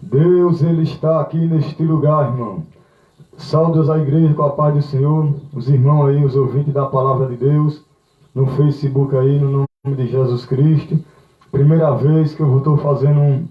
Deus, Ele está aqui neste lugar, irmão. Saudos a igreja com a paz do Senhor, os irmãos aí, os ouvintes da palavra de Deus, no Facebook aí, no nome de Jesus Cristo. Primeira vez que eu estou fazendo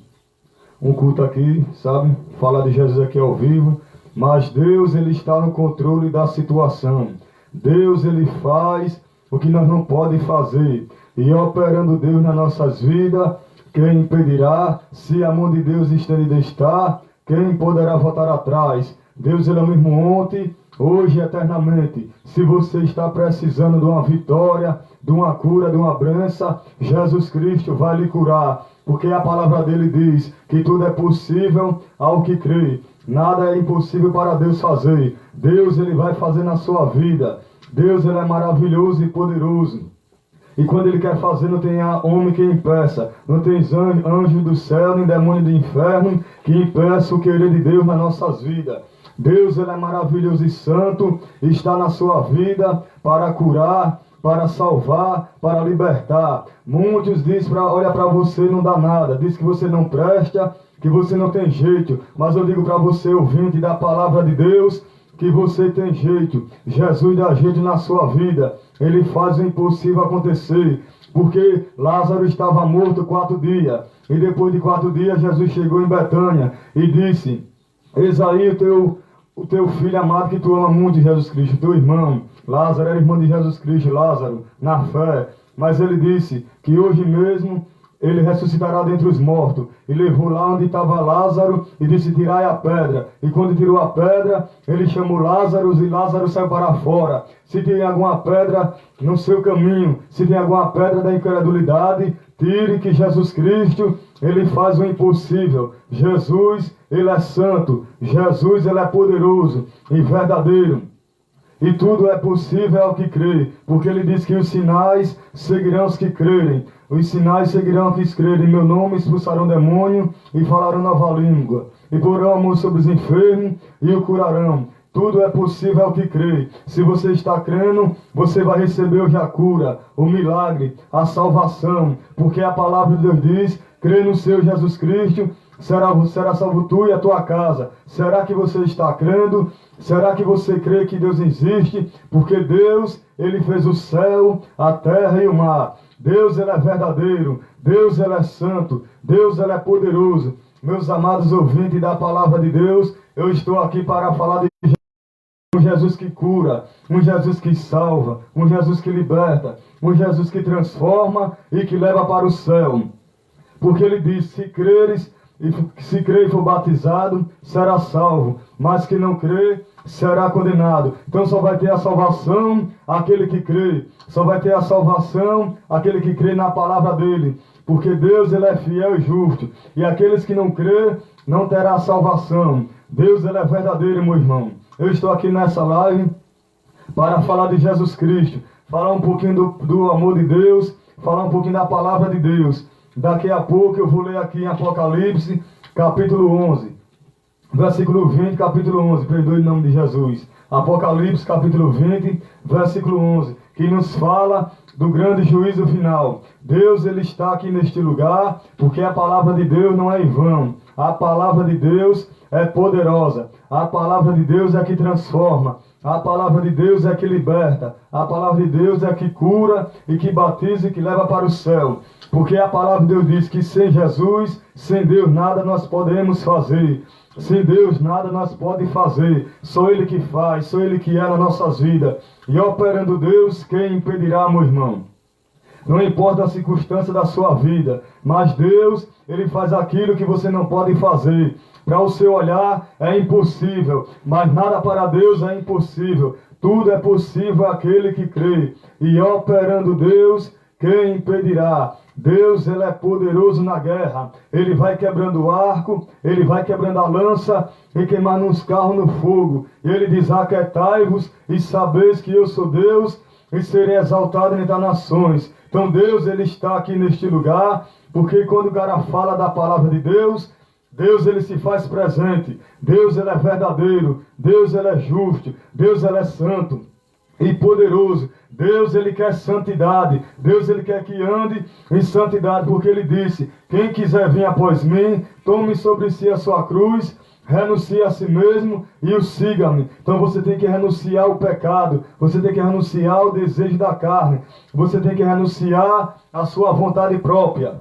um culto aqui, sabe? Falar de Jesus aqui ao vivo. Mas Deus, Ele está no controle da situação. Deus, Ele faz o que nós não podemos fazer. E operando Deus nas nossas vidas, quem impedirá? Se a mão de Deus estendida está, quem poderá voltar atrás? Deus, Ele é o mesmo ontem, hoje e eternamente. Se você está precisando de uma vitória, de uma cura, de uma benção, Jesus Cristo vai lhe curar. Porque a palavra dele diz que tudo é possível ao que crê. Nada é impossível para Deus fazer. Deus, Ele vai fazer na sua vida. Deus, Ele é maravilhoso e poderoso. E quando Ele quer fazer, não tem homem que impeça. Não tem anjo do céu, nem demônio do inferno que impeça o querer de Deus nas nossas vidas. Deus, Ele é maravilhoso e santo. Está na sua vida para curar, para salvar, para libertar. Muitos dizem, olha para você, não dá nada. Diz que você não presta, que você não tem jeito. Mas eu digo para você, ouvinte da palavra de Deus, que você tem jeito. Jesus dá jeito na sua vida. Ele faz o impossível acontecer. Porque Lázaro estava morto 4 dias. E depois de 4 dias, Jesus chegou em Betânia e disse: eis aí o teu filho amado que tu ama muito, Jesus Cristo, teu irmão. Lázaro era irmão de Jesus Cristo, Lázaro, na fé. Mas ele disse que hoje mesmo ele ressuscitará dentre os mortos. E levou lá onde estava Lázaro e disse: tirai a pedra. E quando tirou a pedra, ele chamou Lázaro e Lázaro saiu para fora. Se tem alguma pedra no seu caminho, se tem alguma pedra da incredulidade, tire, que Jesus Cristo, Ele faz o impossível. Jesus, Ele é santo. Jesus, Ele é poderoso e verdadeiro. E tudo é possível ao que crê, porque Ele diz que os sinais seguirão os que crerem. Os sinais seguirão os que crerem. Em meu nome expulsarão demônio e falarão nova língua. E porão a mão sobre os enfermos e o curarão. Tudo é possível ao que crê. Se você está crendo, você vai receber hoje a cura, o milagre, a salvação. Porque a palavra de Deus diz: crê no Senhor Jesus Cristo, será salvo tu e a tua casa. Será que você está crendo? Será que você crê que Deus existe? Porque Deus, Ele fez o céu, a terra e o mar. Deus, Ele é verdadeiro. Deus, Ele é santo. Deus, Ele é poderoso. Meus amados ouvintes da palavra de Deus, eu estou aqui para falar de um Jesus que cura, um Jesus que salva, um Jesus que liberta, um Jesus que transforma e que leva para o céu. Porque Ele diz: se creres, se crer e for batizado, será salvo. Mas que não crê, será condenado. Então só vai ter a salvação aquele que crê. Só vai ter a salvação aquele que crê na palavra dele. Porque Deus, Ele é fiel e justo. E aqueles que não crê, não terá salvação. Deus, Ele é verdadeiro, meu irmão. Eu estou aqui nessa live para falar de Jesus Cristo. Falar um pouquinho do amor de Deus. Falar um pouquinho da palavra de Deus. Daqui a pouco eu vou ler aqui em Apocalipse, capítulo 11, versículo 20, capítulo 11, perdoe em nome de Jesus. Apocalipse, capítulo 20, versículo 11, que nos fala do grande juízo final. Deus, Ele está aqui neste lugar, porque a palavra de Deus não é em vão. A palavra de Deus é poderosa. A palavra de Deus é que transforma. A palavra de Deus é que liberta. A palavra de Deus é que cura e que batiza e que leva para o céu. Porque a palavra de Deus diz que sem Jesus, sem Deus, nada nós podemos fazer. Sem Deus, nada nós podemos fazer. Só Ele que faz, só Ele que é nas nossas vidas. E operando Deus, quem impedirá, meu irmão? Não importa a circunstância da sua vida, mas Deus, Ele faz aquilo que você não pode fazer. Para o seu olhar é impossível, mas nada para Deus é impossível. Tudo é possível àquele que crê. E operando Deus, quem impedirá? Deus, Ele é poderoso na guerra. Ele vai quebrando o arco, Ele vai quebrando a lança e queimando os carros no fogo. E Ele diz: aquietai-vos e sabeis que eu sou Deus e serei exaltado entre as nações. Então Deus, Ele está aqui neste lugar, porque quando o cara fala da palavra de Deus, Deus, Ele se faz presente. Deus, Ele é verdadeiro. Deus, Ele é justo. Deus, Ele é santo e poderoso. Deus, Ele quer santidade. Deus, Ele quer que ande em santidade, porque Ele disse: quem quiser vir após mim, tome sobre si a sua cruz, renuncie a si mesmo e o siga-me. Então você tem que renunciar ao pecado, você tem que renunciar ao desejo da carne, você tem que renunciar à sua vontade própria.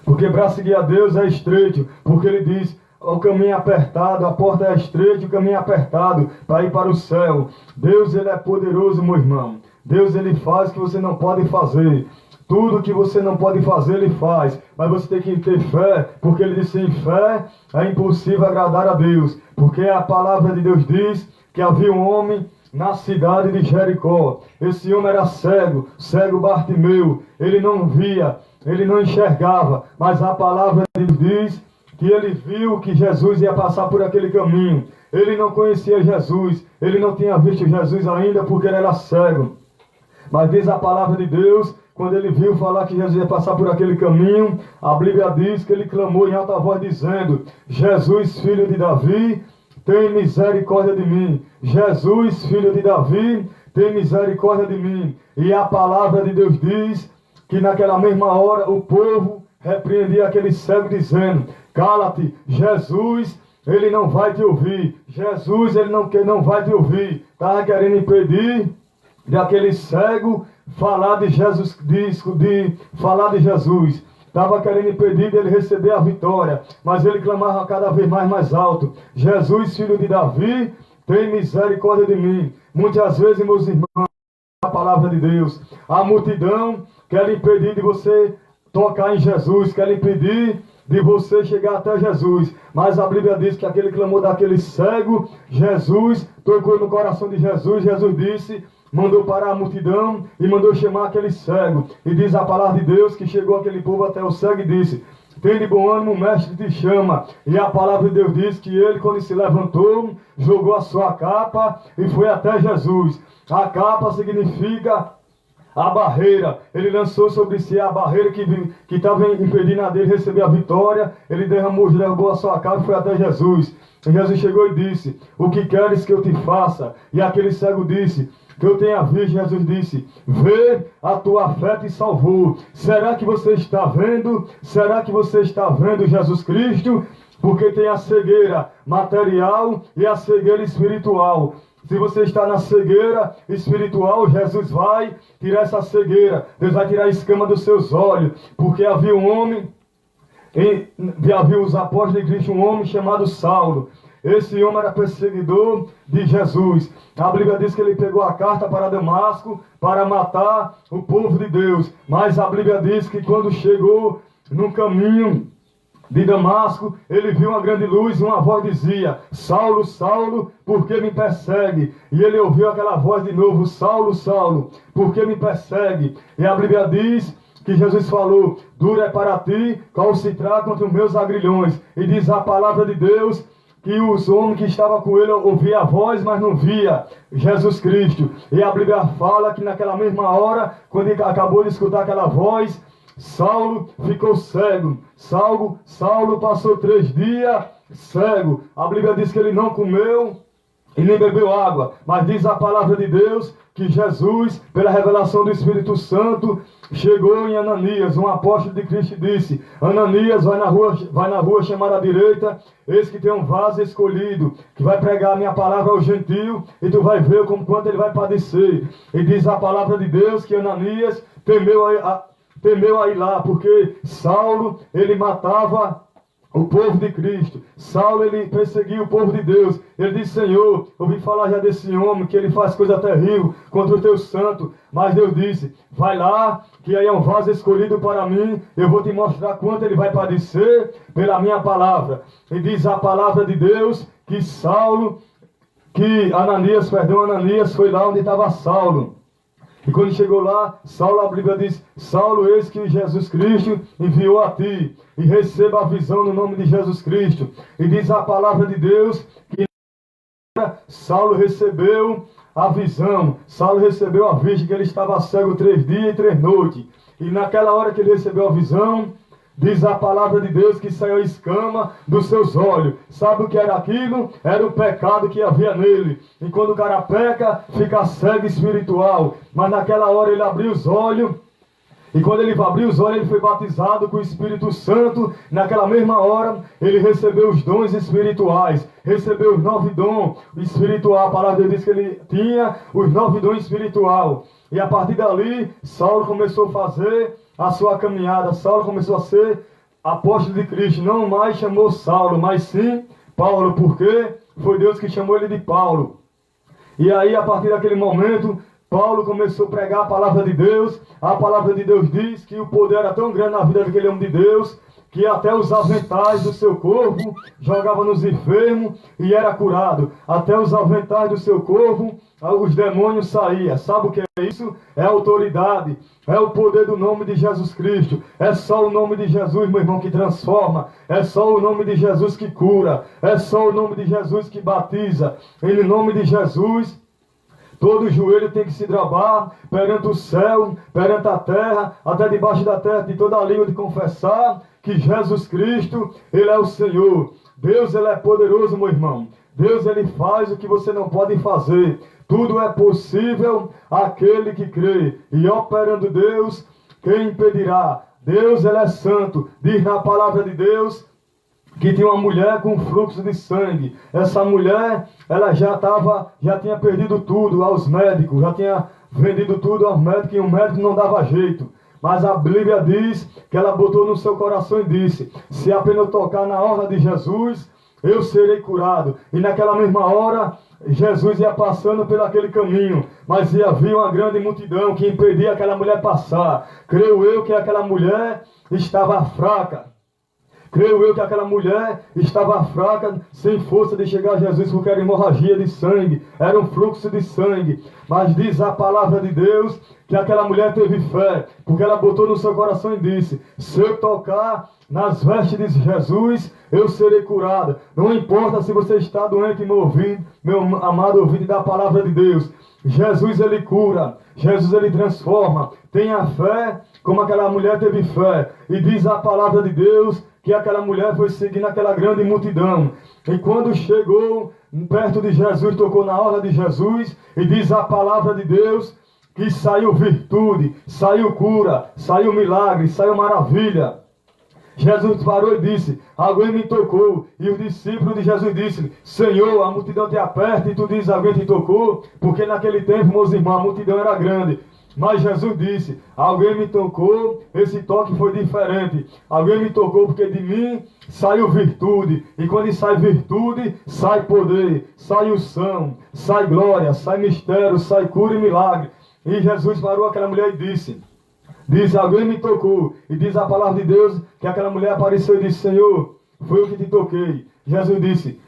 Porque para seguir a Deus é estreito, porque Ele diz: o caminho é apertado, a porta é estreita, o caminho é apertado para ir para o céu. Deus, Ele é poderoso, meu irmão. Deus, Ele faz o que você não pode fazer. Tudo que você não pode fazer, Ele faz. Mas você tem que ter fé, porque Ele disse: sem fé é impossível agradar a Deus. Porque a palavra de Deus diz que havia um homem na cidade de Jericó. Esse homem era cego, cego Bartimeu. Ele não via, ele não enxergava. Mas a palavra de Deus diz que ele viu que Jesus ia passar por aquele caminho. Ele não conhecia Jesus, ele não tinha visto Jesus ainda porque ele era cego. Mas diz a palavra de Deus, quando ele viu falar que Jesus ia passar por aquele caminho, a Bíblia diz que ele clamou em alta voz dizendo: Jesus, filho de Davi, tem misericórdia de mim. Jesus, filho de Davi, tem misericórdia de mim. E a palavra de Deus diz que naquela mesma hora o povo repreendia aquele cego dizendo: cala-te, Jesus, Ele não vai te ouvir. Jesus, Ele não vai te ouvir. Estava querendo impedir daquele cego falar de Jesus, falar de Jesus. Estava querendo impedir dele receber a vitória. Mas ele clamava cada vez mais alto: Jesus, filho de Davi, tem misericórdia de mim. Muitas vezes, meus irmãos, a palavra de Deus, a multidão quer impedir de você tocar em Jesus, quer impedir de você chegar até Jesus. Mas a Bíblia diz que aquele clamor daquele cego, Jesus tocou no coração de Jesus. Jesus disse, mandou parar a multidão e mandou chamar aquele cego. E diz a palavra de Deus que chegou aquele povo até o cego e disse: tem de bom ânimo, o mestre te chama. E a palavra de Deus diz que ele, quando se levantou, jogou a sua capa e foi até Jesus. A capa significa a barreira. Ele lançou sobre si a barreira que estava impedindo a dele receber a vitória. Ele derrubou a sua capa e foi até Jesus. E Jesus chegou e disse: o que queres que eu te faça? E aquele cego disse: que eu tenha visto. Jesus disse: vê, a tua fé te salvou. Será que você está vendo? Será que você está vendo Jesus Cristo? Porque tem a cegueira material e a cegueira espiritual. Se você está na cegueira espiritual, Jesus vai tirar essa cegueira. Deus vai tirar a escama dos seus olhos. Porque havia um homem, havia os apóstolos de Cristo, um homem chamado Saulo. Esse homem era perseguidor de Jesus. A Bíblia diz que ele pegou a carta para Damasco para matar o povo de Deus. Mas a Bíblia diz que quando chegou no caminho de Damasco, ele viu uma grande luz e uma voz dizia: Saulo, Saulo, por que me persegue? E ele ouviu aquela voz de novo: Saulo, Saulo, por que me persegue? E a Bíblia diz que Jesus falou: duro é para ti calcitrar contra os meus agrilhões. E diz a palavra de Deus que os homens que estavam com ele ouviam a voz, mas não via Jesus Cristo. E a Bíblia fala que naquela mesma hora, quando ele acabou de escutar aquela voz, Saulo ficou cego. Saulo passou 3 dias cego. A Bíblia diz que ele não comeu e nem bebeu água. Mas diz a palavra de Deus que Jesus, pela revelação do Espírito Santo, chegou em Ananias, um apóstolo de Cristo, e disse: Ananias, vai na rua chamada à direita, eis que tem um vaso escolhido, que vai pregar a minha palavra ao gentio, e tu vai ver como quanto ele vai padecer. E diz a palavra de Deus que Ananias temeu a ir lá, porque Saulo, ele matava o povo de Cristo. Saulo, ele perseguia o povo de Deus. Ele disse: Senhor, ouvi falar já desse homem, que ele faz coisa terrível contra o teu santo. Mas Deus disse: vai lá, que aí é um vaso escolhido para mim. Eu vou te mostrar quanto ele vai padecer pela minha palavra. E diz a palavra de Deus que Ananias foi lá onde estava Saulo. E quando chegou lá, Saulo, a Bíblia diz: Saulo, eis que Jesus Cristo enviou a ti, e receba a visão no nome de Jesus Cristo. E diz a palavra de Deus que Saulo recebeu a visão. Saulo recebeu a vista, que ele estava cego 3 dias e 3 noites. E naquela hora que ele recebeu a visão, Diz a palavra de Deus que saiu escama dos seus olhos. Sabe o que era aquilo? Era o pecado que havia nele. E quando o cara peca, fica cego espiritual. Mas naquela hora ele abriu os olhos. E quando ele abriu os olhos, ele foi batizado com o Espírito Santo. Naquela mesma hora, ele recebeu os dons espirituais. Recebeu os 9 dons espirituais. A palavra de Deus diz que ele tinha os 9 dons espirituais. E a partir dali, Saulo começou a fazer a sua caminhada. Saulo começou a ser apóstolo de Cristo. Não mais chamou Saulo, mas sim Paulo. Porque foi Deus que chamou ele de Paulo. E aí, a partir daquele momento, Paulo começou a pregar a palavra de Deus. A palavra de Deus diz que o poder era tão grande na vida daquele homem de Deus, que até os aventais do seu corpo jogava nos enfermos e era curado. Até os aventais do seu corpo, os demônios saíam. Sabe o que é isso? É a autoridade, é o poder do nome de Jesus Cristo. É só o nome de Jesus, meu irmão, que transforma. É só o nome de Jesus que cura. É só o nome de Jesus que batiza. Em nome de Jesus, todo joelho tem que se dobrar perante o céu, perante a terra, até debaixo da terra, de toda a língua de confessar que Jesus Cristo, Ele é o Senhor. Deus, Ele é poderoso, meu irmão. Deus, Ele faz o que você não pode fazer. Tudo é possível àquele que crê. E operando Deus, quem impedirá? Deus, Ele é santo. Diz na palavra de Deus que tinha uma mulher com fluxo de sangue. Essa mulher, ela já tinha perdido tudo aos médicos, já tinha vendido tudo aos médicos e o médico não dava jeito. Mas a Bíblia diz que ela botou no seu coração e disse: se apenas eu tocar na orla de Jesus, eu serei curado. E naquela mesma hora, Jesus ia passando por aquele caminho, mas havia uma grande multidão que impedia aquela mulher passar. Creio eu que aquela mulher estava fraca. Creio eu que aquela mulher estava fraca, sem força de chegar a Jesus, porque era hemorragia de sangue, era um fluxo de sangue. Mas diz a palavra de Deus que aquela mulher teve fé, porque ela botou no seu coração e disse: se eu tocar nas vestes de Jesus, eu serei curada. Não importa se você está doente, meu amado ouvinte da palavra de Deus. Jesus, Ele cura. Jesus, Ele transforma. Tenha fé como aquela mulher teve fé. E diz a palavra de Deus que aquela mulher foi seguindo aquela grande multidão. E quando chegou perto de Jesus, tocou na orla de Jesus, e diz a palavra de Deus que saiu virtude, saiu cura, saiu milagre, saiu maravilha. Jesus parou e disse: alguém me tocou. E os discípulos de Jesus disseram: Senhor, a multidão te aperta e tu dizes: alguém te tocou? Porque naquele tempo, meus irmãos, a multidão era grande. Mas Jesus disse: alguém me tocou. Esse toque foi diferente. Alguém me tocou porque de mim saiu virtude. E quando sai virtude, sai poder, sai unção, sai glória, sai mistério, sai cura e milagre. E Jesus parou aquela mulher e disse: alguém me tocou. E diz a palavra de Deus que aquela mulher apareceu e disse: Senhor, foi eu que te toquei. Jesus disse: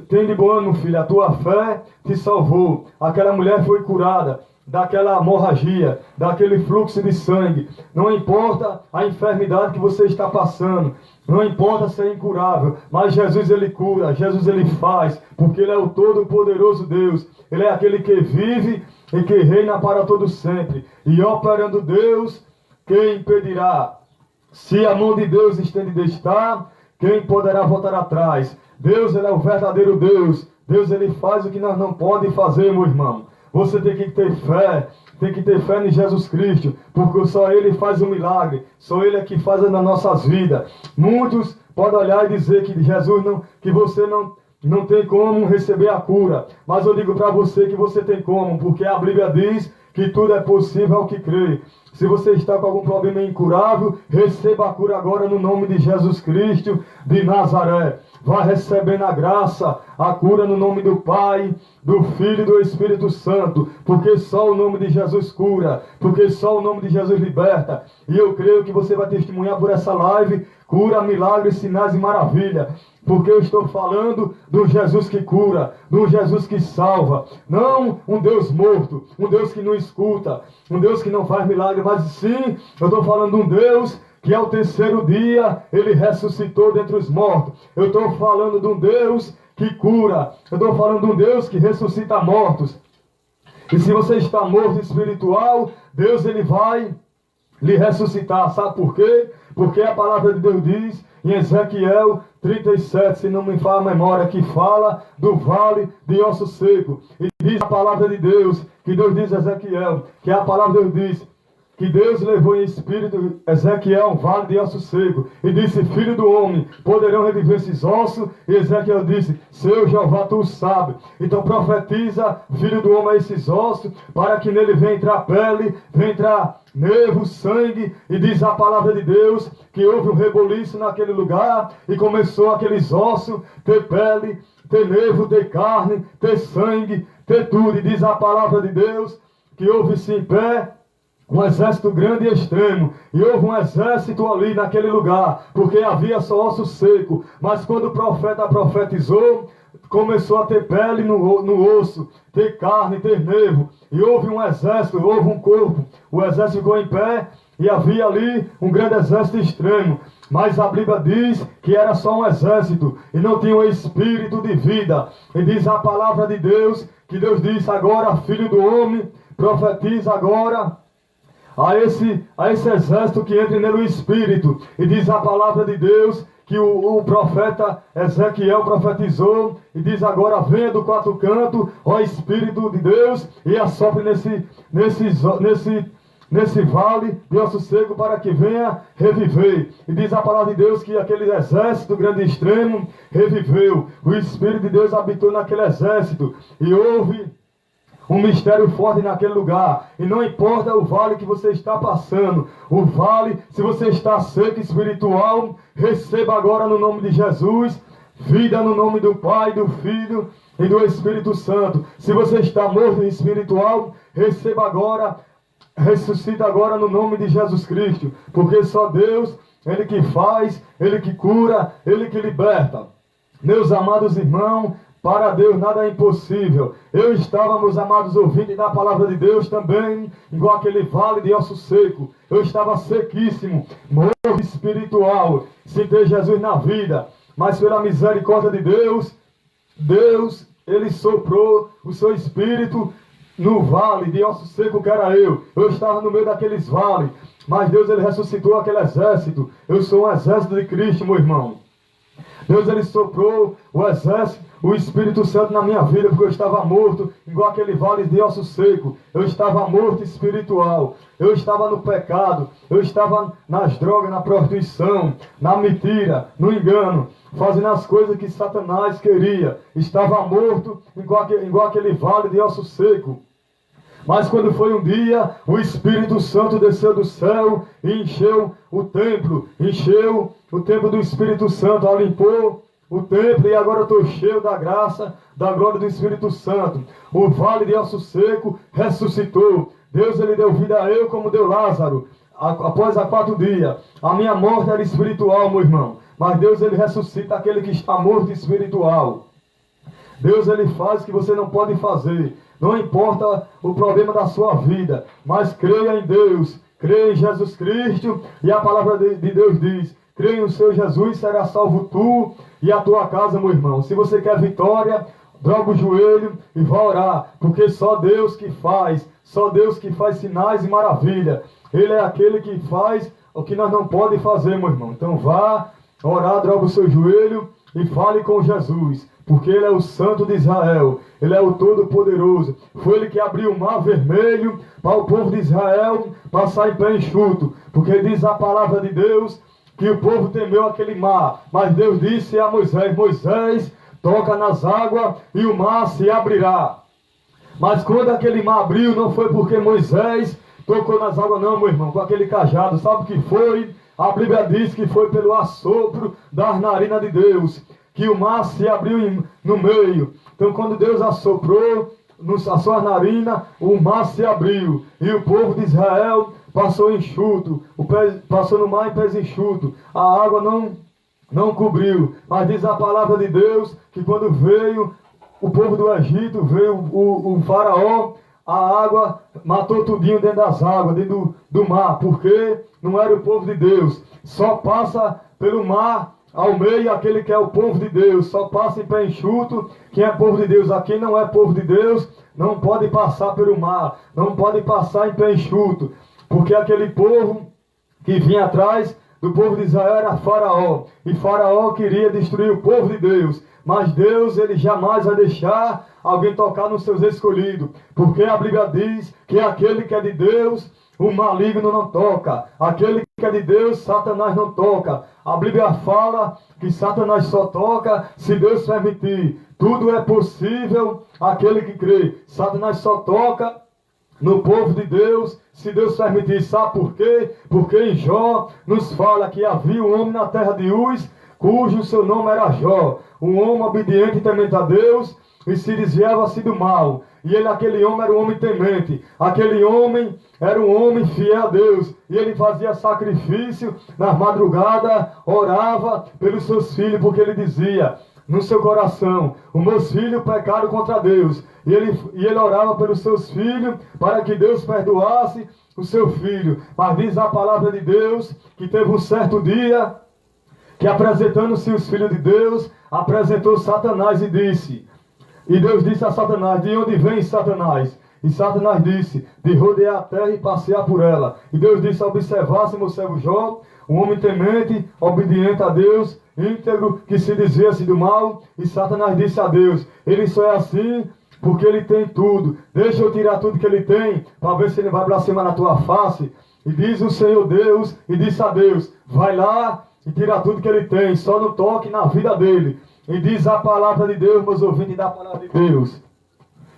tem de bom ânimo, filho, a tua fé te salvou. Aquela mulher foi curada daquela hemorragia, daquele fluxo de sangue. Não importa a enfermidade que você está passando, não importa se é incurável, mas Jesus, Ele cura, Jesus, Ele faz, porque Ele é o todo-poderoso Deus. Ele é aquele que vive e que reina para todo sempre. E operando Deus, quem impedirá? Se a mão de Deus estende estar, quem poderá voltar atrás? Deus, Ele é o verdadeiro Deus. Deus, Ele faz o que nós não podemos fazer, meu irmão. Você tem que ter fé em Jesus Cristo, porque só Ele faz o milagre, só Ele é que faz nas nossas vidas. Muitos podem olhar e dizer que Jesus que você não tem como receber a cura, mas eu digo para você que você tem como, porque a Bíblia diz que tudo é possível ao que crê. Se você está com algum problema incurável, receba a cura agora no nome de Jesus Cristo de Nazaré. Vá recebendo a graça, a cura no nome do Pai, do Filho e do Espírito Santo, porque só o nome de Jesus cura, porque só o nome de Jesus liberta. E eu creio que você vai testemunhar por essa live cura, milagres, sinais e maravilha, porque eu estou falando do Jesus que cura, do Jesus que salva, não um Deus morto, um Deus que não escuta, um Deus que não faz milagre, mas sim, eu estou falando de um Deus que ao terceiro dia Ele ressuscitou dentre os mortos. Eu estou falando de um Deus que cura, eu estou falando de um Deus que ressuscita mortos. E se você está morto espiritual, Deus, Ele vai lhe ressuscitar. Sabe por quê? Porque a palavra de Deus diz em Ezequiel 37, se não me falha a memória, que fala do vale de osso seco. E diz a palavra de Deus, que Deus diz a Ezequiel, que a palavra de Deus diz, que Deus levou em espírito Ezequiel um vale de osso seco, e disse, filho do homem, poderão reviver esses ossos? E Ezequiel disse, Seu Jeová, tu sabe. Então profetiza, filho do homem, a esses ossos, para que nele venha entrar pele, venha entrar nervo, sangue, e diz a palavra de Deus, que houve um reboliço naquele lugar, e começou aqueles ossos, ter pele, ter nervo, ter carne, ter sangue, ter tudo, e diz a palavra de Deus, que houve-se em pé um exército grande e extremo, e houve um exército ali naquele lugar, porque havia só osso seco. Mas quando o profeta profetizou, começou a ter pele no osso, ter carne, ter nervo, e houve um exército, houve um corpo, o exército ficou em pé, e havia ali um grande exército extremo. Mas a Bíblia diz que era só um exército, e não tinha um espírito de vida. E diz a palavra de Deus, que Deus disse agora, filho do homem, profetiza agora a esse exército que entre nele o Espírito. E diz a palavra de Deus que o profeta Ezequiel profetizou, e diz agora, venha do quatro cantos, ó Espírito de Deus, e assopre nesse vale de osso seco, para que venha reviver. E diz a palavra de Deus que aquele exército grande e extremo reviveu. O Espírito de Deus habitou naquele exército, e houve um mistério forte naquele lugar. E não importa o vale que você está passando, o vale, se você está seco espiritual, receba agora no nome de Jesus vida, no nome do Pai, do Filho e do Espírito Santo. Se você está morto espiritual, receba agora, ressuscita agora no nome de Jesus Cristo, porque só Deus, Ele que faz, Ele que cura, Ele que liberta. Meus amados irmãos, para Deus nada é impossível. Eu estava, meus amados ouvintes da palavra de Deus, também igual aquele vale de osso seco. Eu estava sequíssimo, morto espiritual, sem ter Jesus na vida. Mas pela misericórdia de Deus, Ele soprou o seu Espírito no vale de osso seco que era eu. Eu estava no meio daqueles vales, mas Deus, Ele ressuscitou aquele exército. Eu sou um exército de Cristo, meu irmão. Deus, Ele soprou o exército, o Espírito Santo na minha vida, porque eu estava morto, igual aquele vale de osso seco. Eu estava morto espiritual. Eu estava no pecado. Eu estava nas drogas, na prostituição, na mentira, no engano, fazendo as coisas que Satanás queria. Estava morto, igual aquele vale de osso seco. Mas quando foi um dia, o Espírito Santo desceu do céu e encheu o templo do Espírito Santo, limpou o templo, e agora eu estou cheio da graça, da glória do Espírito Santo. O vale de osso seco ressuscitou. Deus, Ele deu vida a eu como deu Lázaro, após 4 dias. A minha morte era espiritual, meu irmão, mas Deus, Ele ressuscita aquele que está morto espiritual. Deus, Ele faz o que você não pode fazer. Não importa o problema da sua vida, mas creia em Deus, creia em Jesus Cristo, e a palavra de Deus diz, creia no Senhor Jesus, será salvo tu e a tua casa, meu irmão. Se você quer vitória, dobra o joelho e vá orar, porque só Deus que faz sinais e maravilha. Ele é aquele que faz o que nós não podemos fazer, meu irmão. Então vá orar, dobra o seu joelho e fale com Jesus, porque Ele é o Santo de Israel, Ele é o Todo-Poderoso. Foi Ele que abriu o mar vermelho para o povo de Israel passar em pé enxuto, porque diz a palavra de Deus que o povo temeu aquele mar, mas Deus disse a Moisés, Moisés, toca nas águas e o mar se abrirá. Mas quando aquele mar abriu, não foi porque Moisés tocou nas águas não, meu irmão, com aquele cajado. Sabe o que foi? A Bíblia diz que foi pelo assopro das narinas de Deus que o mar se abriu no meio. Então quando Deus assoprou a sua narina, o mar se abriu, e o povo de Israel passou enxuto, passou no mar em pés enxuto. A água não cobriu. Mas diz a palavra de Deus que quando veio o povo do Egito, veio o faraó, a água matou tudinho dentro das águas, dentro do mar, porque não era o povo de Deus. Só passa pelo mar ao meio aquele que é o povo de Deus, só passa em pé enxuto quem é povo de Deus. Aqui não é povo de Deus, não pode passar pelo mar, não pode passar em pé enxuto, porque aquele povo que vinha atrás do povo de Israel era Faraó. E Faraó queria destruir o povo de Deus. Mas Deus, ele jamais vai deixar alguém tocar nos seus escolhidos. Porque a Bíblia diz que aquele que é de Deus, o maligno não toca. Aquele que é de Deus, Satanás não toca. A Bíblia fala que Satanás só toca se Deus permitir. Tudo é possível àquele que crê. Satanás só toca no povo de Deus, se Deus permitir. Sabe por quê? Porque em Jó nos fala que havia um homem na terra de Uz, cujo seu nome era Jó. Um homem obediente e temente a Deus, e se desviava-se do mal. E ele, aquele homem, era um homem temente. Aquele homem era um homem fiel a Deus. E ele fazia sacrifício na madrugada, orava pelos seus filhos, porque ele dizia no seu coração: os meus filhos pecaram contra Deus. E ele orava pelos seus filhos, para que Deus perdoasse o seu filho. Mas diz a palavra de Deus, que teve um certo dia, que apresentando-se os filhos de Deus, apresentou Satanás e disse... E Deus disse a Satanás: de onde vem Satanás? E Satanás disse: de rodear a terra e passear por ela. E Deus disse: observasse meu servo Jó, um homem temente, obediente a Deus, íntegro, que se desvia-se do mal. E Satanás disse a Deus: ele só é assim porque ele tem tudo. Deixa eu tirar tudo que ele tem, para ver se ele vai blasfemar na tua face. E diz o Senhor Deus, e disse a Deus: vai lá e tira tudo que ele tem, só não toque na vida dele. E diz a palavra de Deus, meus ouvintes, da palavra de Deus,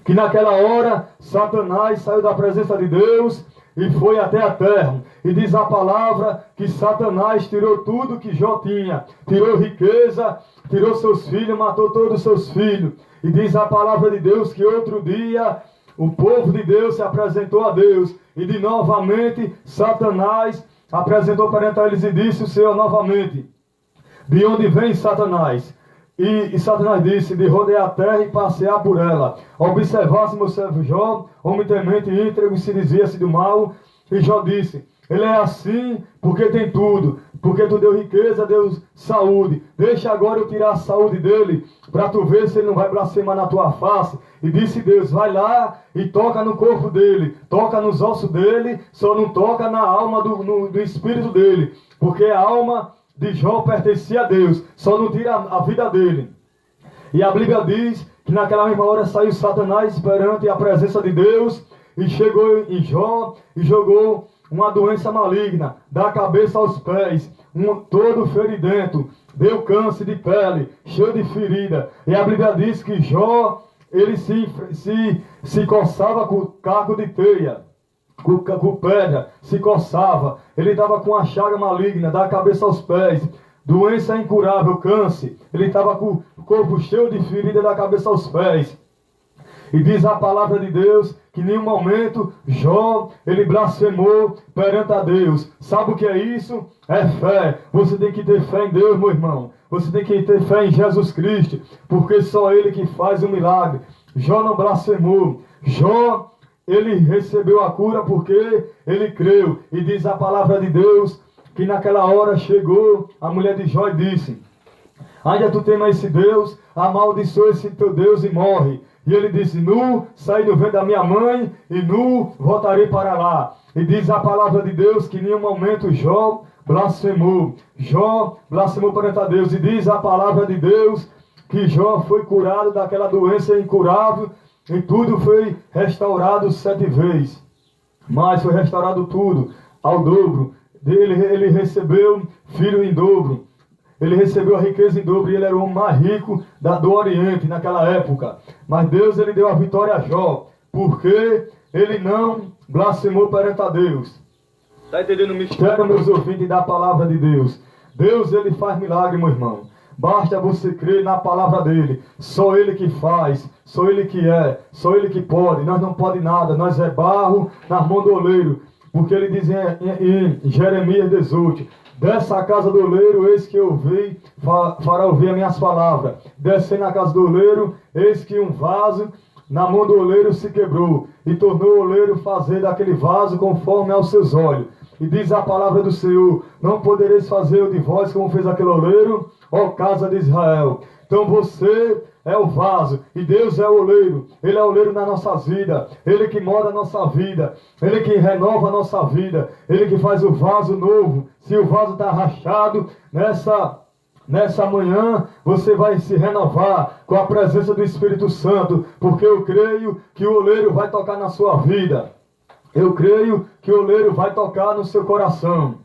que naquela hora Satanás saiu da presença de Deus e foi até a terra. E diz a palavra que Satanás tirou tudo que Jó tinha. Tirou riqueza, tirou seus filhos, matou todos os seus filhos. E diz a palavra de Deus que outro dia o povo de Deus se apresentou a Deus. E de novamente Satanás apresentou perante eles e disse o Senhor novamente: de onde vem Satanás? E Satanás disse: de rodear a terra e passear por ela. Observasse meu servo Jó, homem temente e íntegro, se desvia-se do mal. E Jó disse: ele é assim porque tem tudo. Porque tu deu riqueza, deu saúde. Deixa agora eu tirar a saúde dele, para tu ver se ele não vai blasfemar na tua face. E disse Deus: vai lá e toca no corpo dele, toca nos ossos dele, só não toca na alma do espírito dele. Porque a alma de Jó pertencia a Deus, só não tira a vida dele. E a Bíblia diz que naquela mesma hora saiu Satanás perante a presença de Deus e chegou em Jó e jogou uma doença maligna da cabeça aos pés, todo feridento, deu câncer de pele, cheio de ferida. E a Bíblia diz que Jó, ele se coçava com caco de teia, com pedra, se coçava. Ele estava com uma chaga maligna da cabeça aos pés, doença incurável, câncer. Ele estava com o corpo cheio de ferida da cabeça aos pés. E diz a palavra de Deus que em nenhum momento Jó, ele blasfemou perante a Deus. Sabe o que é isso? É fé. Você tem que ter fé em Deus, meu irmão. Você tem que ter fé em Jesus Cristo, porque só Ele que faz o milagre. Jó não blasfemou. Jó, ele recebeu a cura porque ele creu. E diz a palavra de Deus que naquela hora chegou a mulher de Jó e disse: ainda tu temas esse Deus, amaldiçoa esse teu Deus e morre. E ele disse: nu, saí do ventre da minha mãe e nu voltarei para lá. E diz a palavra de Deus que em nenhum momento Jó blasfemou. Jó blasfemou perante a Deus. E diz a palavra de Deus que Jó foi curado daquela doença incurável e tudo foi restaurado 7 vezes. Mas foi restaurado tudo ao dobro. Ele recebeu filho em dobro. Ele recebeu a riqueza em dobro e ele era o homem mais rico do Oriente naquela época. Mas Deus, ele deu a vitória a Jó, porque ele não blasfemou perante a Deus. Está entendendo o mistério, meus ouvintes, da palavra de Deus? Deus, ele faz milagre, meu irmão. Basta você crer na palavra dele. Só ele que faz, só ele que é, só ele que pode. Nós não pode nada, nós é barro na mão do oleiro. Porque ele diz em Jeremias 18: dessa casa do oleiro, eis que eu vi, fará ouvir as minhas palavras. Descendo na casa do oleiro, eis que um vaso na mão do oleiro se quebrou. E tornou o oleiro fazer daquele vaso conforme aos seus olhos. E diz a palavra do Senhor: não podereis fazer de vós como fez aquele oleiro, ó casa de Israel. Então você é o vaso e Deus é o oleiro. Ele é o oleiro nas nossas vidas. Ele que molda a nossa vida. Ele que renova a nossa vida. Ele que faz o vaso novo. Se o vaso está rachado, nessa manhã você vai se renovar com a presença do Espírito Santo. Porque eu creio que o oleiro vai tocar na sua vida. Eu creio que o oleiro vai tocar no seu coração.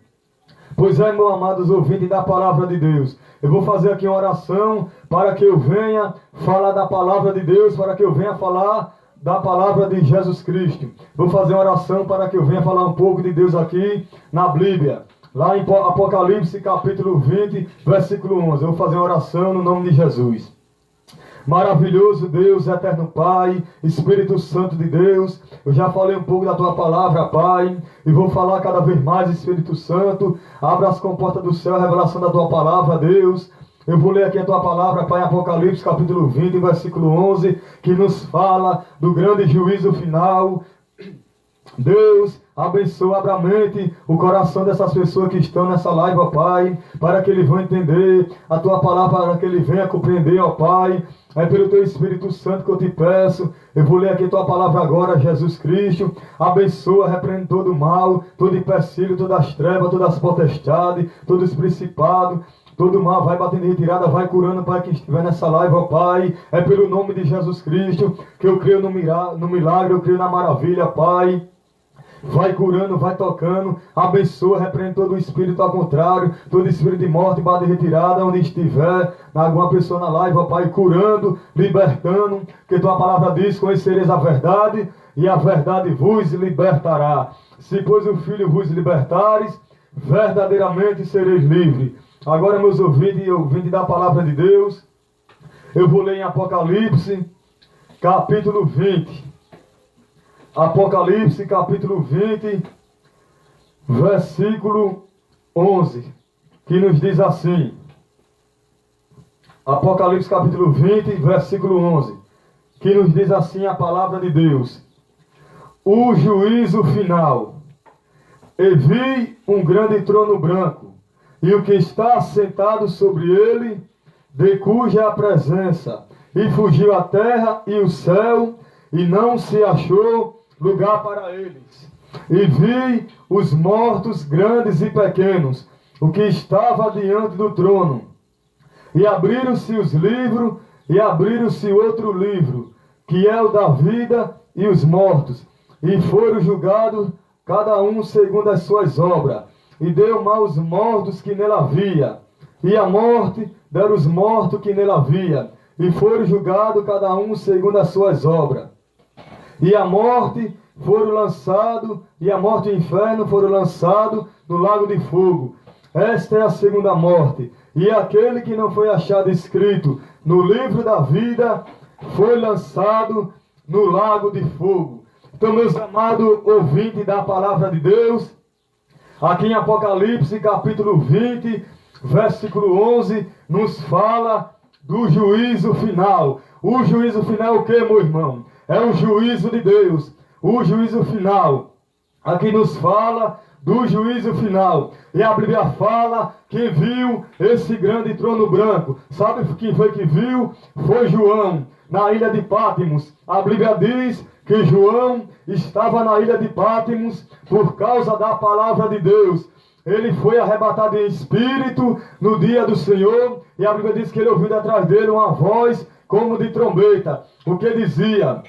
Pois é, meus amados ouvintes da palavra de Deus, eu vou fazer aqui uma oração para que eu venha falar da palavra de Deus, para que eu venha falar da palavra de Jesus Cristo. Vou fazer uma oração para que eu venha falar um pouco de Deus aqui na Bíblia. Lá em Apocalipse capítulo 20, versículo 11. Eu vou fazer uma oração no nome de Jesus. Maravilhoso Deus, eterno Pai, Espírito Santo de Deus, eu já falei um pouco da Tua palavra, Pai, e vou falar cada vez mais, Espírito Santo. Abra as comportas do céu, a revelação da Tua palavra, Deus. Eu vou ler aqui a Tua palavra, Pai, Apocalipse capítulo 20, versículo 11, que nos fala do grande juízo final. Deus, abençoa, abra a mente, o coração dessas pessoas que estão nessa live, ó Pai, para que eles vão entender a Tua palavra, para que eles venham compreender, ó Pai. É pelo Teu Espírito Santo que eu te peço. Eu vou ler aqui Tua palavra agora, Jesus Cristo. Abençoa, repreende todo o mal, todo empecilho, todas as trevas, todas as potestades, todos os principados. Todo mal vai batendo em retirada, vai curando para quem estiver nessa live, ó Pai. É pelo nome de Jesus Cristo que eu creio no milagre, eu creio na maravilha, Pai. Vai curando, vai tocando, abençoa, repreende todo o espírito ao contrário, todo espírito de morte, bate retirada, onde estiver, alguma pessoa na live, ó Pai, curando, libertando, que Tua palavra diz: conhecereis a verdade, e a verdade vos libertará. Se pois o Filho vos libertares, verdadeiramente sereis livres. Agora, meus ouvintes da palavra de Deus, eu vou ler em Apocalipse, capítulo 20. Apocalipse capítulo 20, versículo 11, que nos diz assim. Apocalipse capítulo 20, versículo 11, que nos diz assim a palavra de Deus: o juízo final. E vi um grande trono branco, e o que está sentado sobre ele, de cuja é a presença, e fugiu a terra e o céu, e não se achou lugar para eles. E vi os mortos, grandes e pequenos, o que estava diante do trono. E abriram-se os livros, e abriram-se outro livro, que é o da vida, e os mortos. E foram julgados, cada um segundo as suas obras. E deu mal os mortos que nela havia. E a morte deram os mortos que nela havia. E foram julgados, cada um segundo as suas obras. E a morte foram lançados, e a morte e o inferno foram lançados no lago de fogo. Esta é a segunda morte. E aquele que não foi achado escrito no livro da vida foi lançado no lago de fogo. Então, meus amados ouvintes da palavra de Deus, aqui em Apocalipse capítulo 20, versículo 11, nos fala do juízo final. O juízo final é o que, meu irmão? É o juízo de Deus, o juízo final. Aqui nos fala do juízo final. E a Bíblia fala que viu esse grande trono branco. Sabe quem foi que viu? Foi João, na ilha de Patmos. A Bíblia diz que João estava na ilha de Patmos por causa da palavra de Deus. Ele foi arrebatado em espírito no dia do Senhor. E a Bíblia diz que ele ouviu atrás dele uma voz como de trombeta, o que dizia: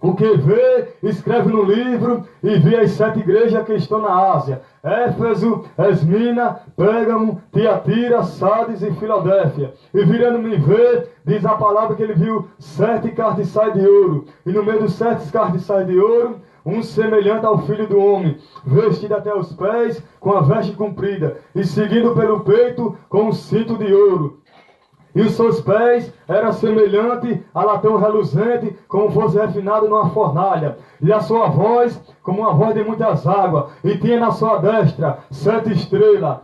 o que vê, escreve no livro e vê as 7 igrejas que estão na Ásia: Éfeso, Esmina, Pérgamo, Tiatira, Sardes e Filadélfia. E virando-me ver, diz a palavra que ele viu 7 castiçais de ouro, e no meio dos 7 castiçais de ouro, um semelhante ao Filho do Homem, vestido até os pés com a veste comprida, e seguindo pelo peito com um cinto de ouro. E os seus pés eram semelhante a latão reluzente, como fosse refinado numa fornalha. E a sua voz, como uma voz de muitas águas. E tinha na sua destra 7 estrelas.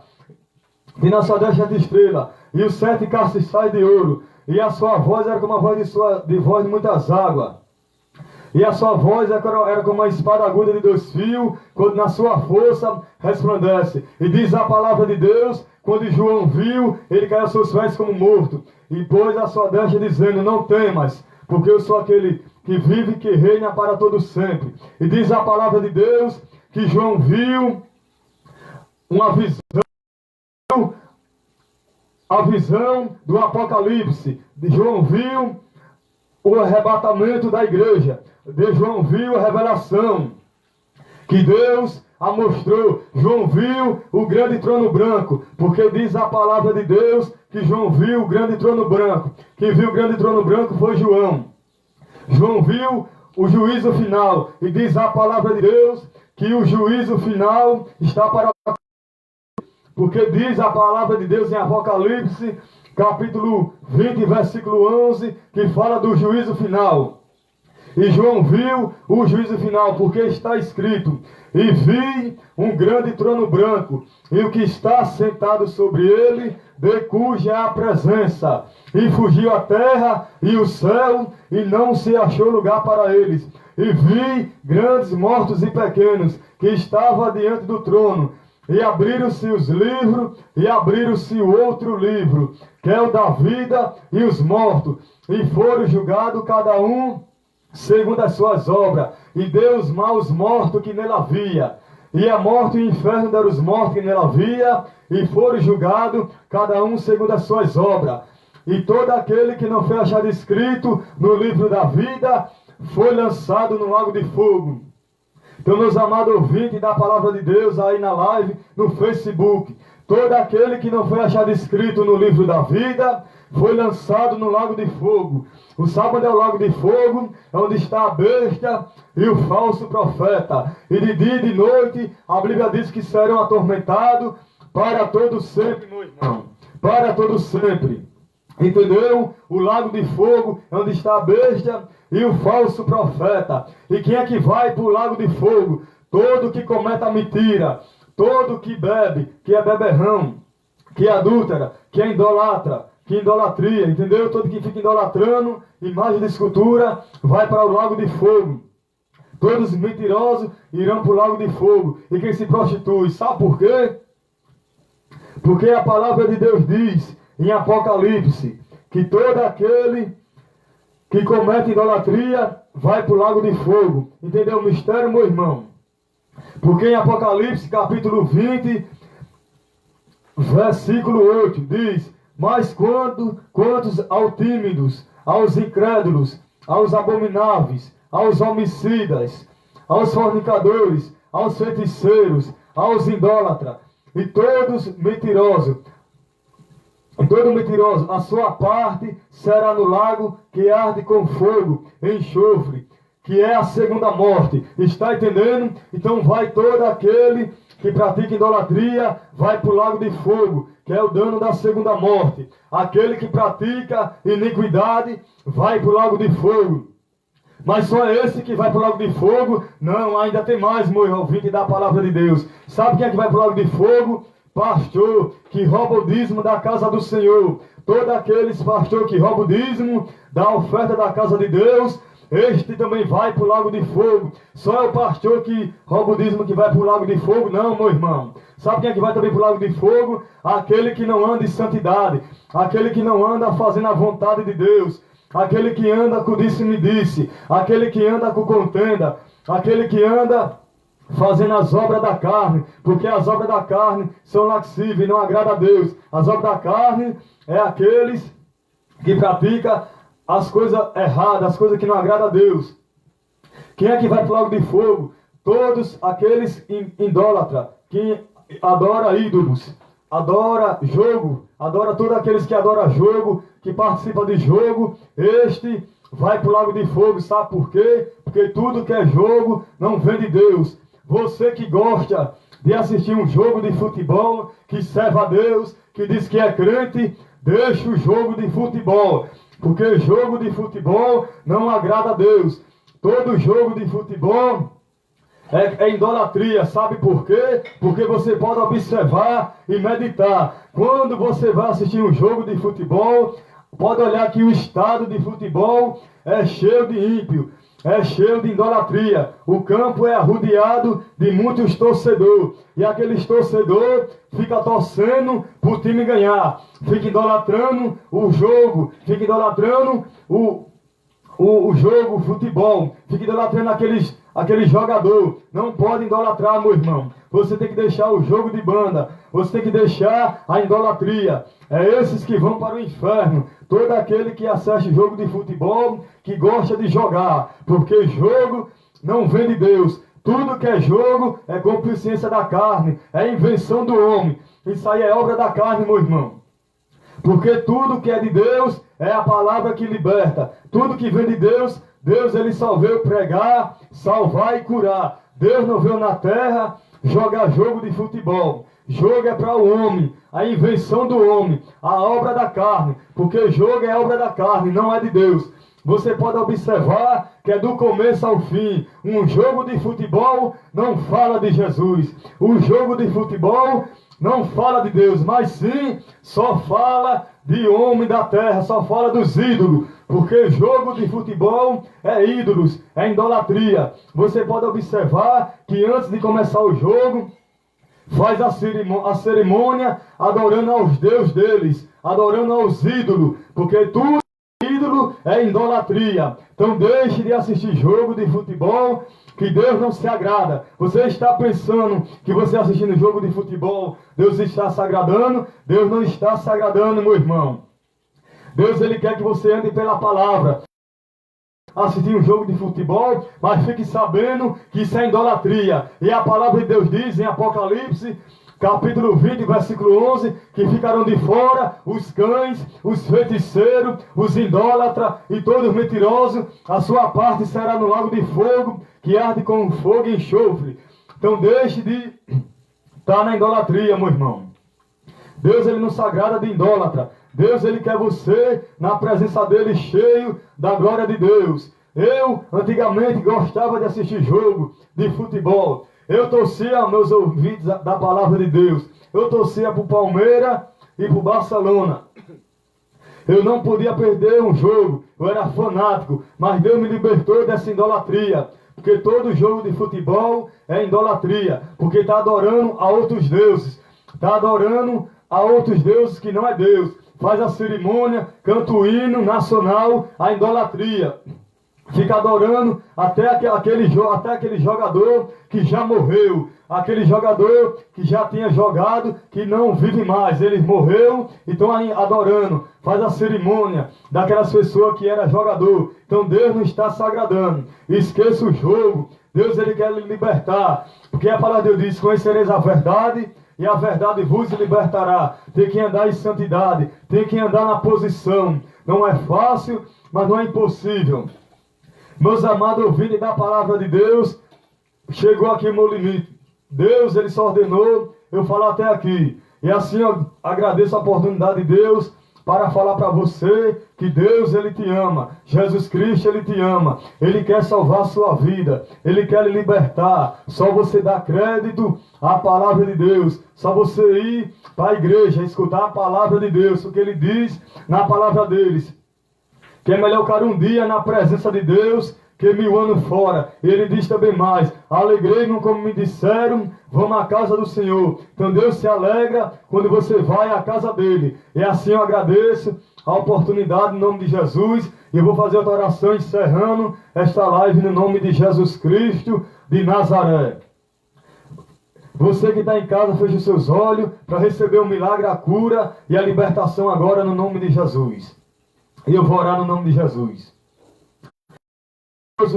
E na sua destra 7 estrelas. E os 7 castiçais de ouro. E a sua voz era como a voz de muitas águas. E a sua voz era como uma espada aguda de 2 fios, quando na sua força resplandece. E diz a palavra de Deus, quando João viu, ele caiu aos seus pés como morto. E pôs a sua destra dizendo, não temas, porque eu sou aquele que vive e que reina para todo sempre. E diz a palavra de Deus, que João viu uma visão, a visão do Apocalipse. João viu o arrebatamento da igreja. João viu a revelação que Deus a mostrou. João viu o grande trono branco, porque diz a palavra de Deus que João viu o grande trono branco. Quem viu o grande trono branco foi João. João viu o juízo final, e diz a palavra de Deus que o juízo final está para... Porque diz a palavra de Deus em Apocalipse, capítulo 20, versículo 11, que fala do juízo final. E João viu o juízo final, porque está escrito, e vi um grande trono branco, e o que está sentado sobre ele, de cuja é a presença. E fugiu a terra e o céu, e não se achou lugar para eles. E vi grandes mortos e pequenos, que estavam diante do trono. E abriram-se os livros, e abriram-se o outro livro, que é o da vida e os mortos. E foram julgados cada um segundo as suas obras, e deu os maus mortos que nele havia. E a morte e o inferno deram os mortos que nele havia, e foram julgados cada um segundo as suas obras. E todo aquele que não foi achado escrito no livro da vida, foi lançado no lago de fogo. Então, meus amados ouvintes da palavra de Deus aí na live, no Facebook, todo aquele que não foi achado escrito no livro da vida, foi lançado no lago de fogo. O sábado é o lago de fogo, é onde está a besta e o falso profeta. E de dia e de noite, a Bíblia diz que serão atormentados para todo sempre, meu irmão. Para todo sempre. Entendeu? O lago de fogo é onde está a besta e o falso profeta. E quem é que vai para o lago de fogo? Todo que comete a mentira, todo que bebe, que é beberrão, que é adúltera, que é idolatra, que é idolatria, entendeu? Todo que fica idolatrando, imagem de escultura, vai para o lago de fogo. Todos os mentirosos irão para o lago de fogo. E quem se prostitui, sabe por quê? Porque a palavra de Deus diz em Apocalipse que todo aquele que comete idolatria vai para o lago de fogo. Entendeu o mistério, meu irmão? Porque em Apocalipse capítulo 20, versículo 8, diz: mas quantos aos tímidos, aos incrédulos, aos abomináveis, aos homicidas, aos fornicadores, aos feiticeiros, aos idólatras, e todos mentirosos, todo mentiroso, a sua parte será no lago que arde com fogo, enxofre, que é a segunda morte. Está entendendo? Então vai todo aquele que pratica idolatria, vai para o lago de fogo, que é o dano da segunda morte. Aquele que pratica iniquidade, vai para o lago de fogo. Mas só esse que vai para o lago de fogo? Não, ainda tem mais, meu ouvinte da palavra de Deus. Sabe quem é que vai para o lago de fogo? Pastor que rouba o dízimo da casa do Senhor. Todos aqueles pastor que rouba o dízimo da oferta da casa de Deus, este também vai para o lago de fogo. Só é o pastor que rouba o dízimo que vai para o lago de fogo? Não, meu irmão. Sabe quem é que vai também para o lago de fogo? Aquele que não anda em santidade. Aquele que não anda fazendo a vontade de Deus. Aquele que anda com disse-me-disse. Aquele que anda com contenda. Aquele que anda fazendo as obras da carne. Porque as obras da carne são laxivas e não agrada a Deus. As obras da carne é aqueles que praticam as coisas erradas, as coisas que não agradam a Deus. Quem é que vai para o lago de fogo? Todos aqueles idólatras, que adora ídolos, adora jogo, adora todos aqueles que adoram jogo, que participam de jogo, este vai para o lago de fogo. Sabe por quê? Porque tudo que é jogo não vem de Deus. Você que gosta de assistir um jogo de futebol, que serve a Deus, que diz que é crente, deixa o jogo de futebol. Porque jogo de futebol não agrada a Deus. Todo jogo de futebol é idolatria. Sabe por quê? Porque você pode observar e meditar. Quando você vai assistir um jogo de futebol, pode olhar que o estado de futebol é cheio de ímpio. é cheio de idolatria. O campo é arrodeado de muitos torcedores. E aqueles torcedores ficam torcendo para o time ganhar. Fica idolatrando o jogo. Fica idolatrando o jogo, o futebol. Fica idolatrando aquele jogador. Não pode idolatrar, meu irmão. Você tem que deixar o jogo de banda. Você tem que deixar a idolatria. É esses que vão para o inferno. Todo aquele que assiste jogo de futebol, que gosta de jogar. Porque jogo não vem de Deus. Tudo que é jogo é concupiscência da carne. É invenção do homem. Isso aí é obra da carne, meu irmão. Porque tudo que é de Deus é a palavra que liberta. Tudo que vem de Deus, Deus ele só veio pregar, salvar e curar. Deus não veio na terra jogar jogo de futebol. Jogo é para o homem, a invenção do homem, a obra da carne. Porque jogo é obra da carne, não é de Deus. Você pode observar que é do começo ao fim. Um jogo de futebol não fala de Jesus. O jogo de futebol não fala de Deus, mas sim só fala de homem da terra, só fala dos ídolos. Porque jogo de futebol é ídolos, é idolatria. Você pode observar que antes de começar o jogo, faz a cerimônia adorando aos deuses deles, adorando aos ídolos, porque tudo ídolo é idolatria. Então deixe de assistir jogo de futebol, que Deus não se agrada. Você está pensando que você assistindo jogo de futebol, Deus está se agradando? Deus não está se agradando, meu irmão. Deus ele quer que você ande pela palavra. Assistir um jogo de futebol, mas fique sabendo que isso é idolatria. E a palavra de Deus diz em Apocalipse, capítulo 20, versículo 11, que ficarão de fora os cães, os feiticeiros, os idólatras e todos os mentirosos. A sua parte será no lago de fogo, que arde com fogo e enxofre. Então deixe de estar na idolatria, meu irmão. Deus ele não se agrada de idólatra. Deus ele quer você na presença dele cheio da glória de Deus. Eu antigamente gostava de assistir jogo de futebol. Eu torcia meus ouvidos da palavra de Deus. Eu torcia para o Palmeiras e para o Barcelona. Eu não podia perder um jogo. Eu era fanático. Mas Deus me libertou dessa idolatria. Porque todo jogo de futebol é idolatria. Porque está adorando a outros deuses. Está adorando a outros deuses que não é Deus. Faz a cerimônia, canta o hino nacional, a idolatria. Fica adorando até aquele jogador que já morreu. Aquele jogador que já tinha jogado, que não vive mais. Ele morreu e estão adorando. Faz a cerimônia daquelas pessoas que era jogador. Então Deus não está se agradando. Esqueça o jogo. Deus ele quer lhe libertar. Porque a palavra de Deus diz, conhecereis a verdade e a verdade vos libertará. Tem que andar em santidade. Tem que andar na posição. Não é fácil, mas não é impossível. Meus amados ouvintes da palavra de Deus, chegou aqui o meu limite. Deus, ele só ordenou eu falar até aqui. E assim eu agradeço a oportunidade de Deus para falar para você que Deus, ele te ama. Jesus Cristo, ele te ama. Ele quer salvar a sua vida. Ele quer lhe libertar. Só você dá crédito à palavra de Deus. Só você ir para a igreja, escutar a palavra de Deus. O que ele diz na palavra deles. Que é melhor ficar um dia na presença de Deus que 1000 anos fora. Ele diz também mais, alegrei-me como me disseram, vamos à casa do Senhor. Então Deus se alegra quando você vai à casa dele. E assim eu agradeço a oportunidade em nome de Jesus. E eu vou fazer outra oração encerrando esta live no nome de Jesus Cristo de Nazaré. Você que está em casa, feche os seus olhos para receber o milagre, a cura e a libertação agora no nome de Jesus. E eu vou orar no nome de Jesus.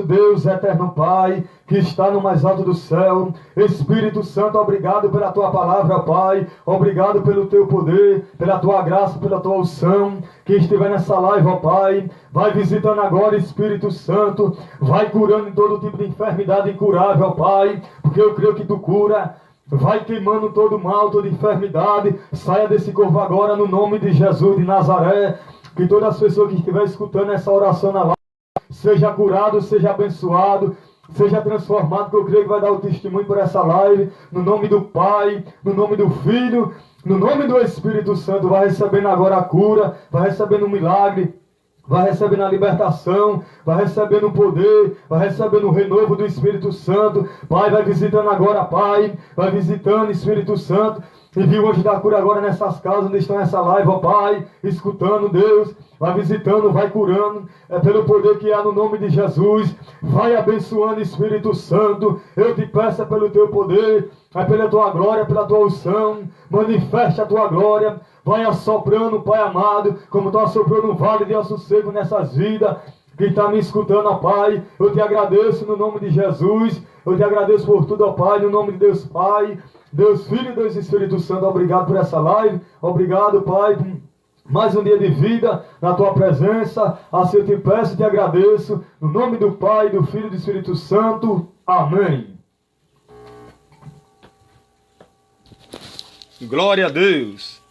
Deus, eterno Pai, que está no mais alto do céu, Espírito Santo, obrigado pela Tua palavra, Pai, obrigado pelo Teu poder, pela Tua graça, pela Tua unção, que estiver nessa live, ó Pai, vai visitando agora, Espírito Santo, vai curando em todo tipo de enfermidade incurável, ó Pai, porque eu creio que Tu cura. Vai queimando todo mal, toda enfermidade, saia desse corpo agora no nome de Jesus de Nazaré. Que todas as pessoas que estiverem escutando essa oração na live, seja curado, seja abençoado, seja transformado, que eu creio que vai dar o testemunho por essa live, no nome do Pai, no nome do Filho, no nome do Espírito Santo, vai recebendo agora a cura, vai recebendo um milagre, vai recebendo a libertação, vai recebendo o poder, vai recebendo o renovo do Espírito Santo. Pai, vai visitando agora, Pai, vai visitando Espírito Santo. Envia o anjo da cura agora nessas casas onde estão essa live, ó Pai, escutando, Deus, vai visitando, vai curando, é pelo poder que há no nome de Jesus. Vai abençoando, Espírito Santo. Eu te peço é pelo teu poder, é pela tua glória, pela tua unção. Manifeste a tua glória. Vai assoprando, Pai amado, como tu assoprou no vale de Ossos Secos nessas vidas. Quem está me escutando, ó Pai, eu te agradeço no nome de Jesus. Eu te agradeço por tudo, ó Pai, no nome de Deus Pai, Deus Filho e Deus Espírito Santo. Obrigado por essa live. Obrigado, Pai, por mais um dia de vida na tua presença. Assim eu te peço e te agradeço. No nome do Pai, do Filho e do Espírito Santo. Amém. Glória a Deus.